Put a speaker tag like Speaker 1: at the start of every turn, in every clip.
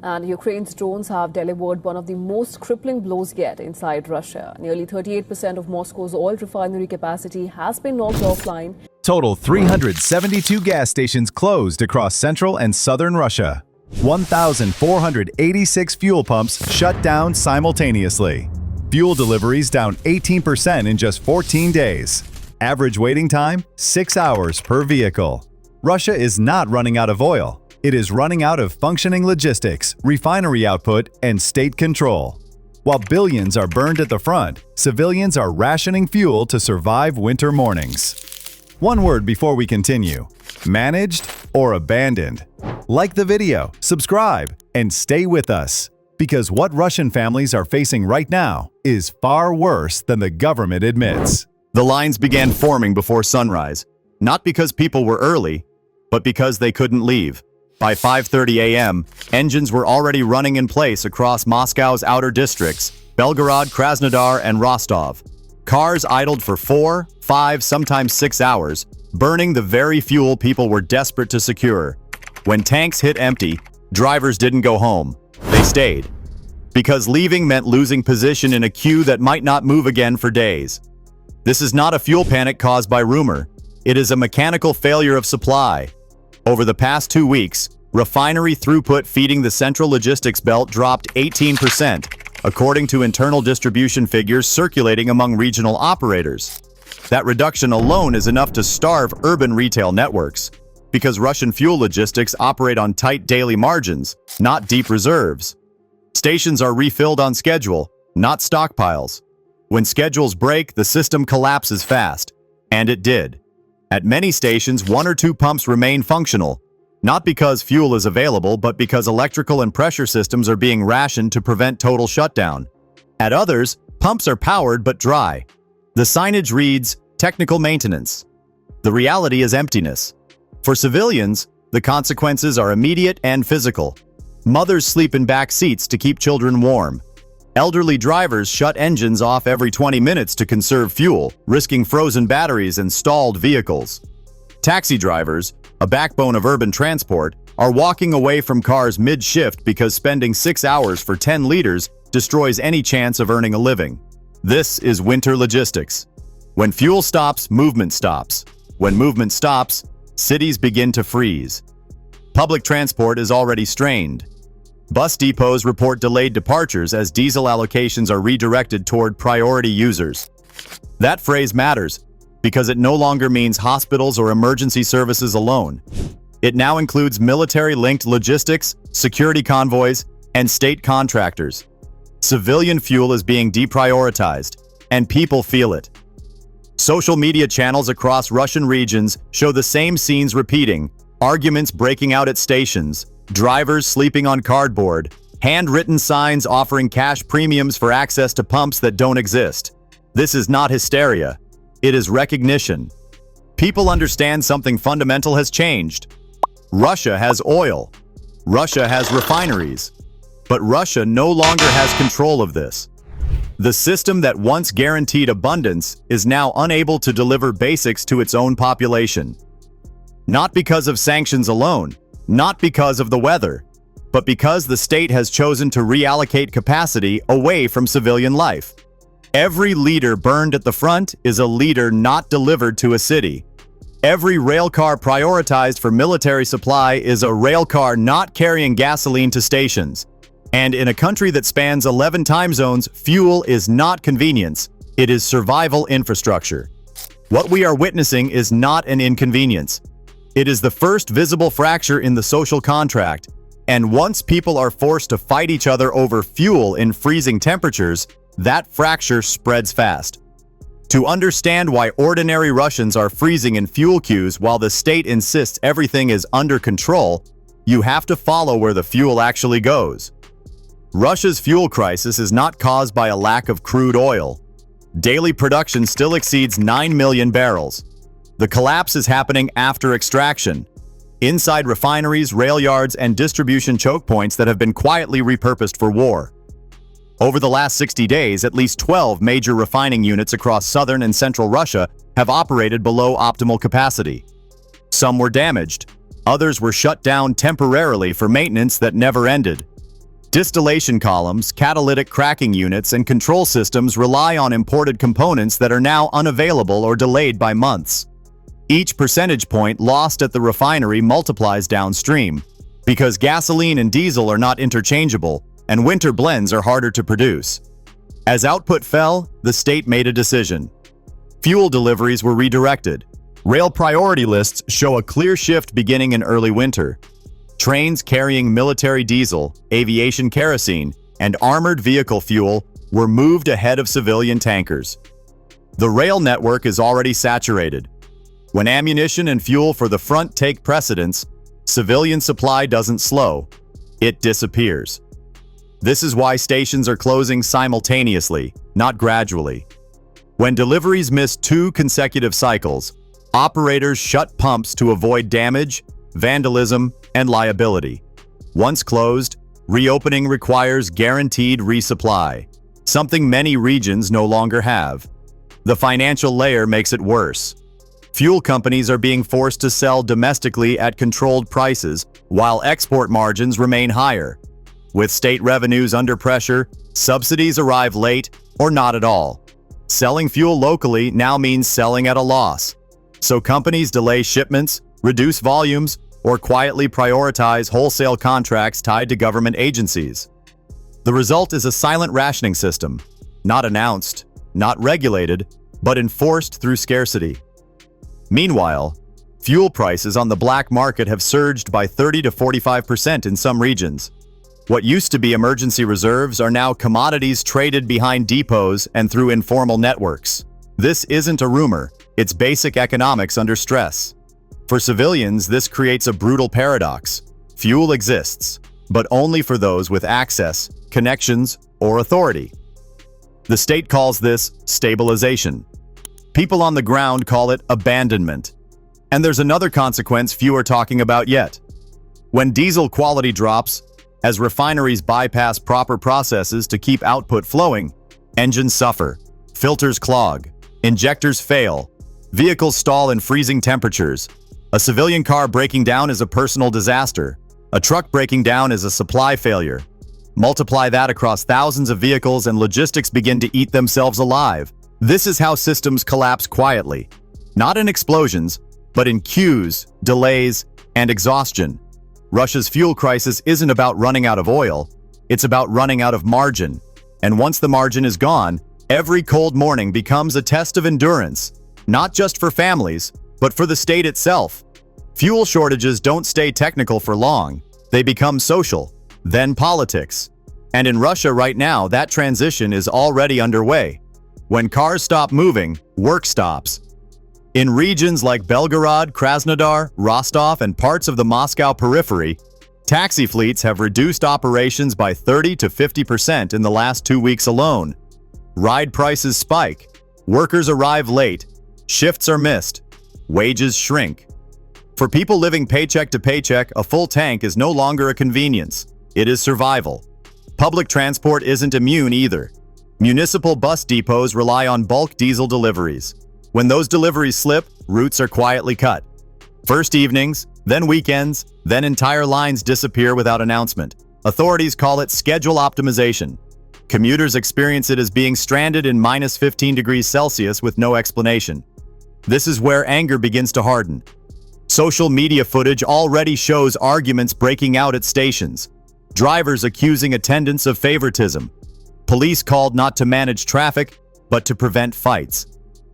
Speaker 1: And Ukraine's drones have delivered one of the most crippling blows yet inside Russia. Nearly 38% of Moscow's oil refinery capacity has been knocked offline.
Speaker 2: Total 372 gas stations closed across central and southern Russia. 1,486 fuel pumps shut down simultaneously. Fuel deliveries down 18% in just 14 days. Average waiting time, 6 hours per vehicle. Russia is not running out of oil. It is running out of functioning logistics, refinery output, and state control. While billions are burned at the front, civilians are rationing fuel to survive winter mornings. One word before we continue: managed or abandoned? Like the video, subscribe, and stay with us, because what Russian families are facing right now is far worse than the government admits.
Speaker 3: The lines began forming before sunrise, not because people were early, but because they couldn't leave. By 5:30 a.m., engines were already running in place across Moscow's outer districts, Belgorod, Krasnodar, and Rostov. Cars idled for 4, 5, sometimes 6 hours, burning the very fuel people were desperate to secure. When tanks hit empty, drivers didn't go home. They stayed. Because leaving meant losing position in a queue that might not move again for days. This is not a fuel panic caused by rumor. It is a mechanical failure of supply. Over the past 2 weeks, refinery throughput feeding the central logistics belt dropped 18%, according to internal distribution figures circulating among regional operators. That reduction alone is enough to starve urban retail networks, because Russian fuel logistics operate on tight daily margins, not deep reserves. Stations are refilled on schedule, not stockpiles. When schedules break, the system collapses fast, and it did. At many stations, 1 or 2 pumps remain functional, not because fuel is available, but because electrical and pressure systems are being rationed to prevent total shutdown. At others, pumps are powered but dry. The signage reads, "Technical maintenance." The reality is emptiness. For civilians, the consequences are immediate and physical. Mothers sleep in back seats to keep children warm. Elderly drivers shut engines off every 20 minutes to conserve fuel, risking frozen batteries and stalled vehicles. Taxi drivers, a backbone of urban transport, are walking away from cars mid-shift because spending 6 hours for 10 liters destroys any chance of earning a living. This is winter logistics. When fuel stops, movement stops. When movement stops, cities begin to freeze. Public transport is already strained. Bus depots report delayed departures as diesel allocations are redirected toward priority users. That phrase matters because it no longer means hospitals or emergency services alone. It now includes military-linked logistics, security convoys, and state contractors. Civilian fuel is being deprioritized, and people feel it. Social media channels across Russian regions show the same scenes repeating: arguments breaking out at stations, drivers sleeping on cardboard, handwritten signs offering cash premiums for access to pumps that don't exist. This is not hysteria. It is recognition. People understand something fundamental has changed. Russia has oil. Russia has refineries. But Russia no longer has control of this. The system that once guaranteed abundance is now unable to deliver basics to its own population. Not because of sanctions alone, not because of the weather, but because the state has chosen to reallocate capacity away from civilian life. Every liter burned at the front is a liter not delivered to a city. Every railcar prioritized for military supply is a railcar not carrying gasoline to stations. And in a country that spans 11 time zones, fuel is not convenience, it is survival infrastructure. What we are witnessing is not an inconvenience. It is the first visible fracture in the social contract, and once people are forced to fight each other over fuel in freezing temperatures, that fracture spreads fast. To understand why ordinary Russians are freezing in fuel queues while the state insists everything is under control, you have to follow where the fuel actually goes. Russia's fuel crisis is not caused by a lack of crude oil. Daily production still exceeds 9 million barrels. The collapse is happening after extraction, inside refineries, rail yards, and distribution choke points that have been quietly repurposed for war. Over the last 60 days, at least 12 major refining units across southern and central Russia have operated below optimal capacity. Some were damaged. Others were shut down temporarily for maintenance that never ended. Distillation columns, catalytic cracking units, and control systems rely on imported components that are now unavailable or delayed by months. Each percentage point lost at the refinery multiplies downstream, because gasoline and diesel are not interchangeable, and winter blends are harder to produce. As output fell, the state made a decision. Fuel deliveries were redirected. Rail priority lists show a clear shift beginning in early winter. Trains carrying military diesel, aviation kerosene, and armored vehicle fuel were moved ahead of civilian tankers. The rail network is already saturated. When ammunition and fuel for the front take precedence, civilian supply doesn't slow, it disappears. This is why stations are closing simultaneously, not gradually. When deliveries miss 2 consecutive cycles, operators shut pumps to avoid damage, vandalism, and liability. Once closed, reopening requires guaranteed resupply, something many regions no longer have. The financial layer makes it worse. Fuel companies are being forced to sell domestically at controlled prices, while export margins remain higher. With state revenues under pressure, subsidies arrive late or not at all. Selling fuel locally now means selling at a loss. So companies delay shipments, reduce volumes, or quietly prioritize wholesale contracts tied to government agencies. The result is a silent rationing system, not announced, not regulated, but enforced through scarcity. Meanwhile, fuel prices on the black market have surged by 30 to 45% in some regions. What used to be emergency reserves are now commodities traded behind depots and through informal networks. This isn't a rumor, it's basic economics under stress. For civilians, this creates a brutal paradox. Fuel exists, but only for those with access, connections, or authority. The state calls this stabilization. People on the ground call it abandonment. And there's another consequence few are talking about yet. When diesel quality drops, as refineries bypass proper processes to keep output flowing, engines suffer, filters clog, injectors fail, vehicles stall in freezing temperatures. A civilian car breaking down is a personal disaster. A truck breaking down is a supply failure. Multiply that across thousands of vehicles and logistics begin to eat themselves alive. This is how systems collapse quietly. Not in explosions, but in queues, delays, and exhaustion. Russia's fuel crisis isn't about running out of oil, it's about running out of margin. And once the margin is gone, every cold morning becomes a test of endurance, not just for families, but for the state itself. Fuel shortages don't stay technical for long, they become social, then politics. And in Russia right now, that transition is already underway. When cars stop moving, work stops. In regions like Belgorod, Krasnodar, Rostov, and parts of the Moscow periphery, taxi fleets have reduced operations by 30 to 50% in the last 2 weeks alone. Ride prices spike, workers arrive late, shifts are missed, wages shrink. For people living paycheck to paycheck, a full tank is no longer a convenience. It is survival. Public transport isn't immune either. Municipal bus depots rely on bulk diesel deliveries. When those deliveries slip, routes are quietly cut. First evenings, then weekends, then entire lines disappear without announcement. Authorities call it schedule optimization. Commuters experience it as being stranded in minus 15 degrees Celsius with no explanation. This is where anger begins to harden. Social media footage already shows arguments breaking out at stations, drivers accusing attendants of favoritism, police called not to manage traffic, but to prevent fights.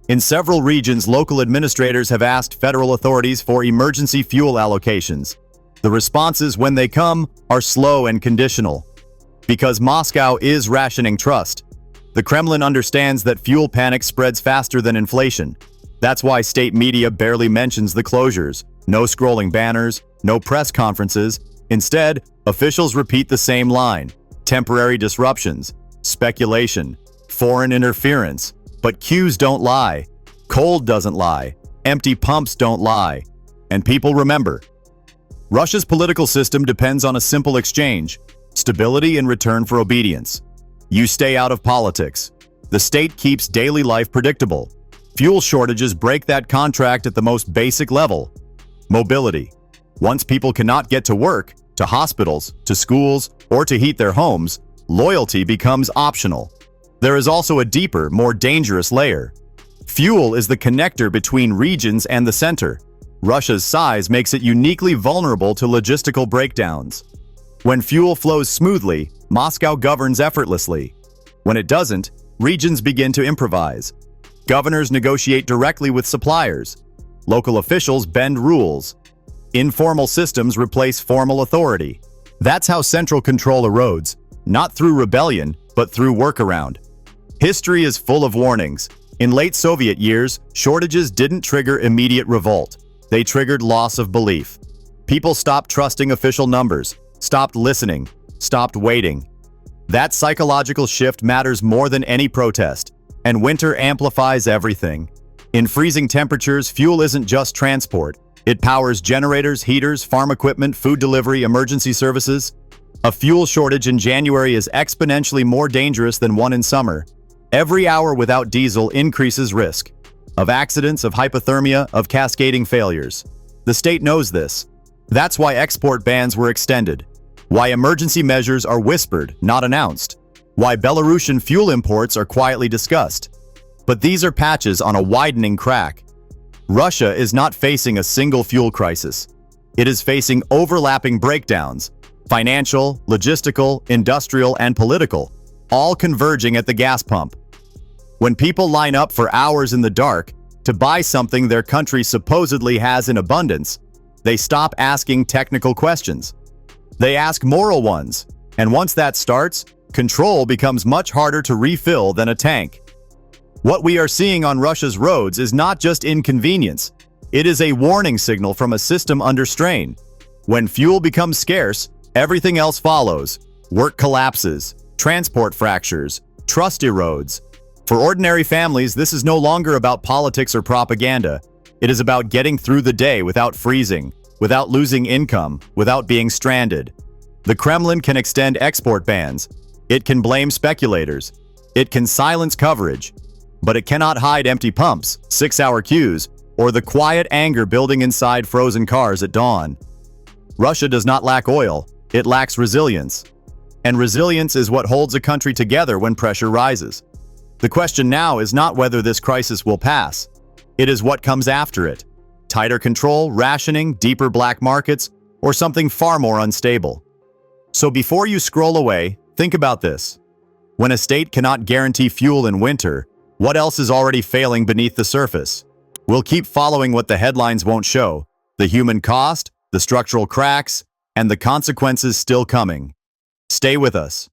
Speaker 3: In several regions, local administrators have asked federal authorities for emergency fuel allocations. The responses, when they come, are slow and conditional. Because Moscow is rationing trust. The Kremlin understands that fuel panic spreads faster than inflation. That's why state media barely mentions the closures. No scrolling banners, no press conferences. Instead, officials repeat the same line. Temporary disruptions, speculation, foreign interference. But queues don't lie, cold doesn't lie, empty pumps don't lie. And people remember. Russia's political system depends on a simple exchange, stability in return for obedience. You stay out of politics. The state keeps daily life predictable. Fuel shortages break that contract at the most basic level. Mobility. Once people cannot get to work, to hospitals, to schools, or to heat their homes, loyalty becomes optional. There is also a deeper, more dangerous layer. Fuel is the connector between regions and the center. Russia's size makes it uniquely vulnerable to logistical breakdowns. When fuel flows smoothly, Moscow governs effortlessly. When it doesn't, regions begin to improvise. Governors negotiate directly with suppliers. Local officials bend rules. Informal systems replace formal authority. That's how central control erodes, not through rebellion, but through workaround. History is full of warnings. In late Soviet years, shortages didn't trigger immediate revolt. They triggered loss of belief. People stopped trusting official numbers, stopped listening, stopped waiting. That psychological shift matters more than any protest, and winter amplifies everything. In freezing temperatures, fuel isn't just transport. It powers generators, heaters, farm equipment, food delivery, emergency services. A fuel shortage in January is exponentially more dangerous than one in summer. Every hour without diesel increases risk of accidents, of hypothermia, of cascading failures. The state knows this. That's why export bans were extended. Why emergency measures are whispered, not announced. Why Belarusian fuel imports are quietly discussed. But these are patches on a widening crack. Russia is not facing a single fuel crisis. It is facing overlapping breakdowns, financial, logistical, industrial, and political, all converging at the gas pump. When people line up for hours in the dark to buy something their country supposedly has in abundance, they stop asking technical questions. They ask moral ones, and once that starts, control becomes much harder to refill than a tank. What we are seeing on Russia's roads is not just inconvenience. It is a warning signal from a system under strain. When fuel becomes scarce, everything else follows. Work collapses, transport fractures, trust erodes. For ordinary families, this is no longer about politics or propaganda. It is about getting through the day without freezing, without losing income, without being stranded. The Kremlin can extend export bans. It can blame speculators. It can silence coverage. But it cannot hide empty pumps, 6-hour queues, or the quiet anger building inside frozen cars at dawn. Russia does not lack oil. It lacks resilience. And resilience is what holds a country together when pressure rises. The question now is not whether this crisis will pass. It is what comes after it. Tighter control, rationing, deeper black markets, or something far more unstable. So before you scroll away, think about this. When a state cannot guarantee fuel in winter, what else is already failing beneath the surface? We'll keep following what the headlines won't show: the human cost, the structural cracks, and the consequences still coming. Stay with us.